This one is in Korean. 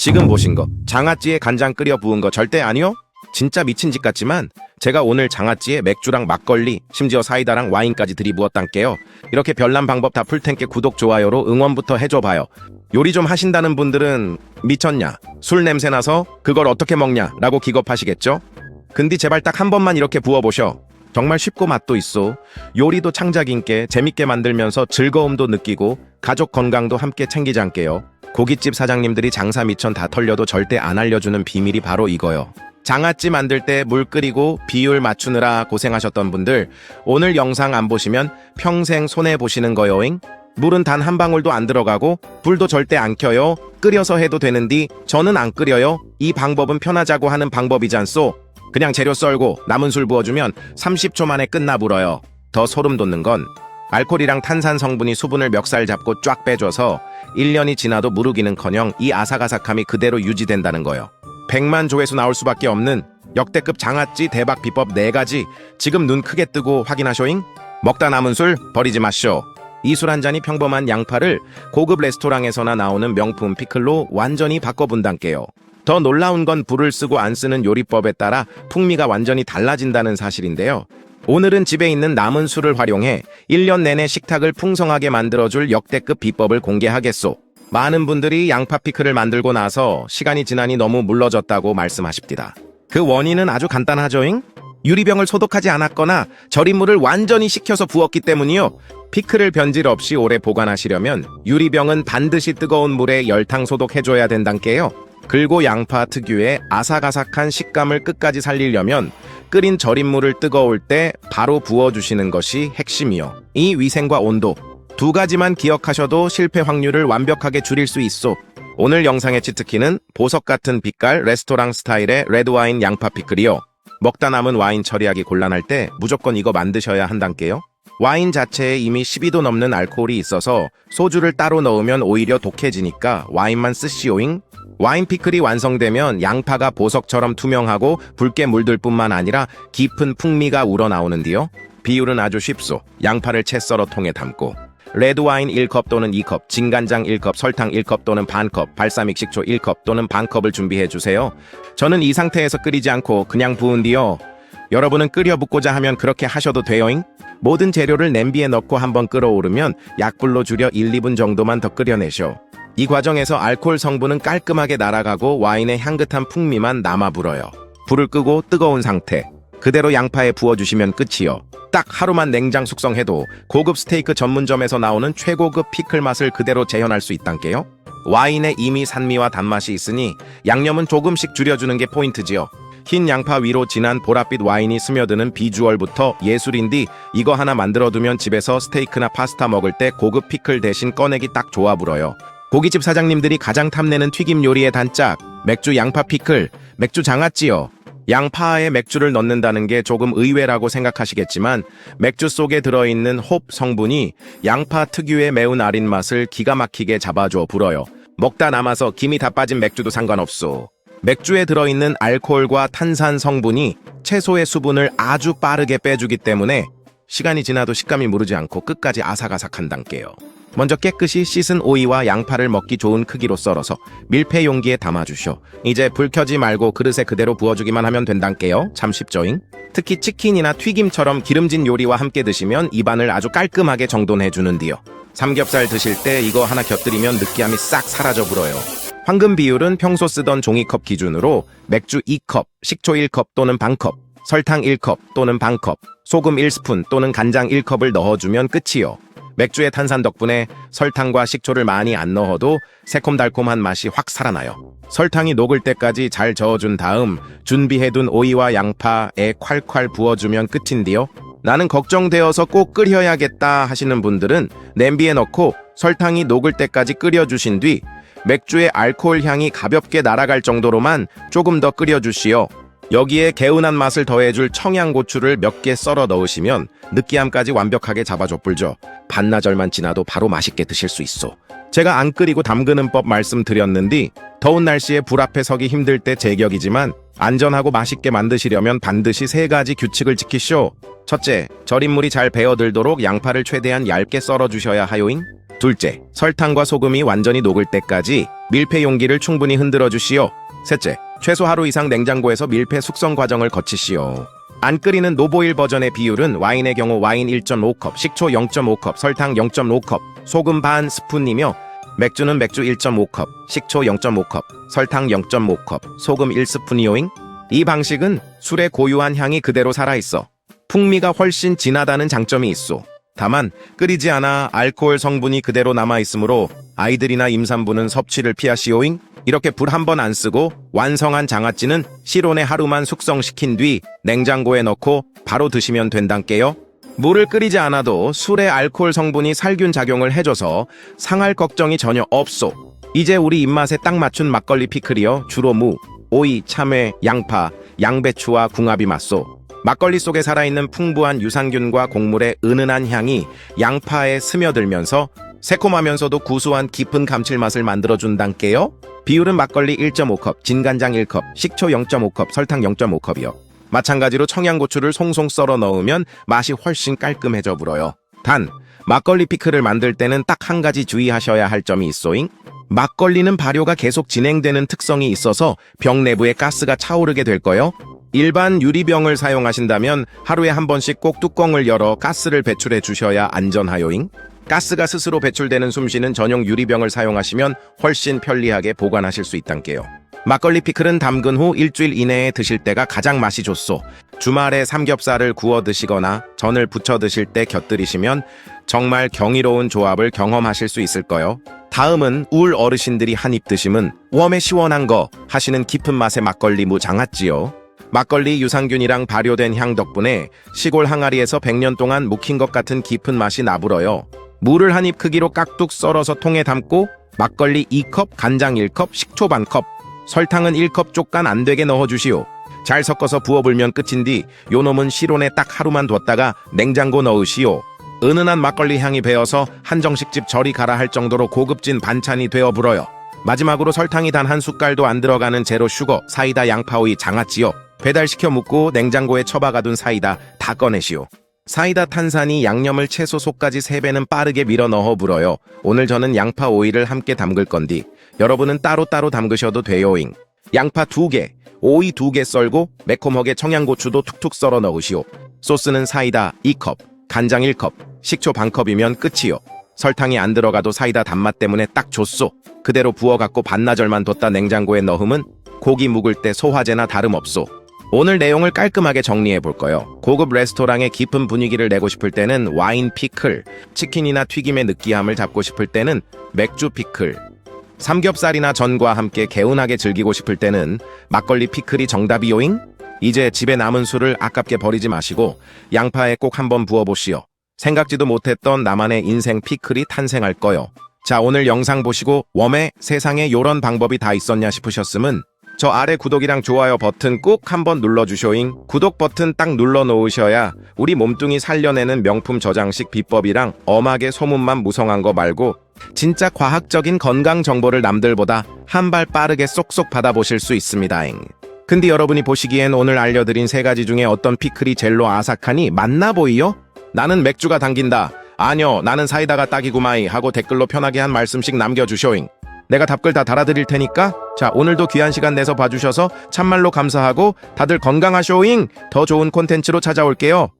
지금 보신 거 장아찌에 간장 끓여 부은 거 절대 아니요? 진짜 미친 짓 같지만 제가 오늘 장아찌에 맥주랑 막걸리 심지어 사이다랑 와인까지 들이부었단께요. 이렇게 별난 방법 다 풀텐께 구독 좋아요로 응원부터 해줘봐요. 요리 좀 하신다는 분들은 미쳤냐, 술 냄새 나서 그걸 어떻게 먹냐 라고 기겁하시겠죠? 근데 제발 딱 한 번만 이렇게 부어보셔. 정말 쉽고 맛도 있어. 요리도 창작인께 재밌게 만들면서 즐거움도 느끼고 가족 건강도 함께 챙기장께요. 고깃집 사장님들이 장사 미천 다 털려도 절대 안 알려주는 비밀이 바로 이거요. 장아찌 만들 때 물 끓이고 비율 맞추느라 고생하셨던 분들, 오늘 영상 안 보시면 평생 손해보시는 거요잉? 물은 단 한 방울도 안 들어가고 불도 절대 안 켜요. 끓여서 해도 되는디 저는 안 끓여요. 이 방법은 편하자고 하는 방법이잖소. 그냥 재료 썰고 남은 술 부어주면 30초 만에 끝나 불어요. 더 소름 돋는 건 알코올이랑 탄산 성분이 수분을 멱살 잡고 쫙 빼줘서 1년이 지나도 무르기는커녕 이 아삭아삭함이 그대로 유지된다는 거요. 100만 조회수 나올 수밖에 없는 역대급 장아찌 대박 비법 4가지 지금 눈 크게 뜨고 확인하쇼잉? 먹다 남은 술 버리지 마쇼. 이 술 한 잔이 평범한 양파를 고급 레스토랑에서나 나오는 명품 피클로 완전히 바꿔본단께요. 더 놀라운 건 불을 쓰고 안 쓰는 요리법에 따라 풍미가 완전히 달라진다는 사실인데요. 오늘은 집에 있는 남은 술을 활용해 1년 내내 식탁을 풍성하게 만들어줄 역대급 비법을 공개하겠소. 많은 분들이 양파 피클을 만들고 나서 시간이 지나니 너무 물러졌다고 말씀하십니다. 그 원인은 아주 간단하죠잉? 유리병을 소독하지 않았거나 절인 물을 완전히 식혀서 부었기 때문이요. 피클을 변질 없이 오래 보관하시려면 유리병은 반드시 뜨거운 물에 열탕 소독해줘야 된단께요. 그리고 양파 특유의 아삭아삭한 식감을 끝까지 살리려면 끓인 절인 물을 뜨거울 때 바로 부어주시는 것이 핵심이요. 이 위생과 온도 2가지만 기억하셔도 실패 확률을 완벽하게 줄일 수 있어. 오늘 영상의 치트키는 보석 같은 빛깔 레스토랑 스타일의 레드와인 양파 피클이요. 먹다 남은 와인 처리하기 곤란할 때 무조건 이거 만드셔야 한단께요. 와인 자체에 이미 12도 넘는 알코올이 있어서 소주를 따로 넣으면 오히려 독해지니까 와인만 쓰시오잉. 와인 피클이 완성되면 양파가 보석처럼 투명하고 붉게 물들 뿐만 아니라 깊은 풍미가 우러나오는데요. 비율은 아주 쉽소. 양파를 채 썰어 통에 담고 레드와인 1컵 또는 2컵, 진간장 1컵, 설탕 1컵 또는 반컵, 발사믹 식초 1컵 또는 반컵을 준비해주세요. 저는 이 상태에서 끓이지 않고 그냥 부은디요. 여러분은 끓여 붓고자 하면 그렇게 하셔도 돼요잉? 모든 재료를 냄비에 넣고 한번 끓어오르면 약불로 줄여 1, 2분 정도만 더 끓여내쇼. 이 과정에서 알코올 성분은 깔끔하게 날아가고 와인의 향긋한 풍미만 남아 불어요. 불을 끄고 뜨거운 상태 그대로 양파에 부어주시면 끝이요. 딱 하루만 냉장 숙성해도 고급 스테이크 전문점에서 나오는 최고급 피클 맛을 그대로 재현할 수 있단께요. 와인에 이미 산미와 단맛이 있으니 양념은 조금씩 줄여주는 게 포인트지요. 흰 양파 위로 진한 보랏빛 와인이 스며드는 비주얼부터 예술인디 이거 하나 만들어두면 집에서 스테이크나 파스타 먹을 때 고급 피클 대신 꺼내기 딱 좋아 불어요. 고깃집 사장님들이 가장 탐내는 튀김 요리의 단짝 맥주 양파 피클, 맥주 장아찌요. 양파에 맥주를 넣는다는 게 조금 의외라고 생각하시겠지만 맥주 속에 들어있는 홉 성분이 양파 특유의 매운 아린 맛을 기가 막히게 잡아줘 불어요. 먹다 남아서 김이 다 빠진 맥주도 상관없소. 맥주에 들어있는 알코올과 탄산 성분이 채소의 수분을 아주 빠르게 빼주기 때문에 시간이 지나도 식감이 무르지 않고 끝까지 아삭아삭한단께요. 먼저 깨끗이 씻은 오이와 양파를 먹기 좋은 크기로 썰어서 밀폐 용기에 담아주쇼. 이제 불 켜지 말고 그릇에 그대로 부어주기만 하면 된단께요. 참 쉽죠잉? 특히 치킨이나 튀김처럼 기름진 요리와 함께 드시면 입안을 아주 깔끔하게 정돈해주는디요. 삼겹살 드실 때 이거 하나 곁들이면 느끼함이 싹 사라져 불어요. 황금 비율은 평소 쓰던 종이컵 기준으로 맥주 2컵, 식초 1컵 또는 반컵, 설탕 1컵 또는 반컵, 소금 1스푼 또는 간장 1컵을 넣어주면 끝이요. 맥주의 탄산 덕분에 설탕과 식초를 많이 안 넣어도 새콤달콤한 맛이 확 살아나요. 설탕이 녹을 때까지 잘 저어준 다음 준비해둔 오이와 양파에 콸콸 부어주면 끝인데요. 나는 걱정되어서 꼭 끓여야겠다 하시는 분들은 냄비에 넣고 설탕이 녹을 때까지 끓여주신 뒤 맥주의 알코올 향이 가볍게 날아갈 정도로만 조금 더 끓여주시오. 여기에 개운한 맛을 더해줄 청양고추를 몇 개 썰어 넣으시면 느끼함까지 완벽하게 잡아줘 불죠. 반나절만 지나도 바로 맛있게 드실 수 있어. 제가 안 끓이고 담그는 법 말씀드렸는데 더운 날씨에 불 앞에 서기 힘들 때 제격이지만 안전하고 맛있게 만드시려면 반드시 3가지 규칙을 지키쇼. 첫째, 절임물이 잘 배어들도록 양파를 최대한 얇게 썰어주셔야 하요잉. 둘째, 설탕과 소금이 완전히 녹을 때까지 밀폐 용기를 충분히 흔들어 주시오. 셋째, 최소 하루 이상 냉장고에서 밀폐 숙성 과정을 거치시오. 안 끓이는 노보일 버전의 비율은 와인의 경우 와인 1.5컵, 식초 0.5컵, 설탕 0.5컵, 소금 반 스푼이며 맥주는 맥주 1.5컵, 식초 0.5컵, 설탕 0.5컵, 소금 1스푼이오잉. 이 방식은 술의 고유한 향이 그대로 살아있어 풍미가 훨씬 진하다는 장점이 있어. 다만 끓이지 않아 알코올 성분이 그대로 남아있으므로 아이들이나 임산부는 섭취를 피하시오잉. 이렇게 불 한 번 안 쓰고 완성한 장아찌는 실온에 하루만 숙성시킨 뒤 냉장고에 넣고 바로 드시면 된단께요. 물을 끓이지 않아도 술의 알코올 성분이 살균 작용을 해줘서 상할 걱정이 전혀 없소. 이제 우리 입맛에 딱 맞춘 막걸리 피클이요. 주로 무, 오이, 참외, 양파, 양배추와 궁합이 맞소. 막걸리 속에 살아있는 풍부한 유산균과 곡물의 은은한 향이 양파에 스며들면서 새콤하면서도 구수한 깊은 감칠맛을 만들어준단께요. 비율은 막걸리 1.5컵, 진간장 1컵, 식초 0.5컵, 설탕 0.5컵이요. 마찬가지로 청양고추를 송송 썰어 넣으면 맛이 훨씬 깔끔해져 불어요. 단, 막걸리 피클을 만들 때는 딱 한 가지 주의하셔야 할 점이 있소잉. 막걸리는 발효가 계속 진행되는 특성이 있어서 병 내부에 가스가 차오르게 될 거요. 일반 유리병을 사용하신다면 하루에 한 번씩 꼭 뚜껑을 열어 가스를 배출해 주셔야 안전하요잉. 가스가 스스로 배출되는 숨쉬는 전용 유리병을 사용하시면 훨씬 편리하게 보관하실 수 있단께요. 막걸리 피클은 담근 후 일주일 이내에 드실 때가 가장 맛이 좋소. 주말에 삼겹살을 구워 드시거나 전을 부쳐 드실 때 곁들이시면 정말 경이로운 조합을 경험하실 수 있을 거요. 다음은 울 어르신들이 한입 드시면 웜에 시원한 거 하시는 깊은 맛의 막걸리 무 장아찌요. 막걸리 유산균이랑 발효된 향 덕분에 시골 항아리에서 100년 동안 묵힌 것 같은 깊은 맛이 나불어요. 물을 한 입 크기로 깍둑 썰어서 통에 담고 막걸리 2컵, 간장 1컵, 식초 반컵, 설탕은 1컵 쪽간 안 되게 넣어주시오. 잘 섞어서 부어불면 끝인디 요놈은 실온에 딱 하루만 뒀다가 냉장고 넣으시오. 은은한 막걸리 향이 배어서 한정식집 절이 가라 할 정도로 고급진 반찬이 되어 불어요. 마지막으로 설탕이 단 한 숟갈도 안 들어가는 제로 슈거 사이다 양파오이 장아찌요. 배달시켜 묵고 냉장고에 처박아둔 사이다 다 꺼내시오. 사이다 탄산이 양념을 채소 속까지 3배는 빠르게 밀어 넣어 불어요. 오늘 저는 양파 오이를 함께 담글 건디 여러분은 따로따로 담그셔도 돼요잉. 양파 2개, 오이 2개 썰고 매콤하게 청양고추도 툭툭 썰어 넣으시오. 소스는 사이다 2컵, 간장 1컵, 식초 반컵이면 끝이요. 설탕이 안 들어가도 사이다 단맛 때문에 딱 좋소. 그대로 부어갖고 반나절만 뒀다 냉장고에 넣으면 고기 묵을 때 소화제나 다름없소. 오늘 내용을 깔끔하게 정리해 볼 거요. 고급 레스토랑의 깊은 분위기를 내고 싶을 때는 와인 피클, 치킨이나 튀김의 느끼함을 잡고 싶을 때는 맥주 피클, 삼겹살이나 전과 함께 개운하게 즐기고 싶을 때는 막걸리 피클이 정답이요잉? 이제 집에 남은 술을 아깝게 버리지 마시고 양파에 꼭 한번 부어보시오. 생각지도 못했던 나만의 인생 피클이 탄생할 거요. 자, 오늘 영상 보시고 웜에 세상에 요런 방법이 다 있었냐 싶으셨으면 저 아래 구독이랑 좋아요 버튼 꾹 한번 눌러주쇼잉. 구독 버튼 딱 눌러 놓으셔야 우리 몸뚱이 살려내는 명품 저장식 비법이랑 엄하게 소문만 무성한 거 말고 진짜 과학적인 건강 정보를 남들보다 한 발 빠르게 쏙쏙 받아보실 수 있습니다잉. 근데 여러분이 보시기엔 오늘 알려드린 3가지 중에 어떤 피클이 젤로 아삭하니 맞나 보이요? 나는 맥주가 당긴다. 아뇨, 나는 사이다가 딱이구마이 하고 댓글로 편하게 한 말씀씩 남겨주쇼잉. 내가 답글 다 달아드릴 테니까 자, 오늘도 귀한 시간 내서 봐주셔서 참말로 감사하고 다들 건강하쇼잉. 더 좋은 콘텐츠로 찾아올게요.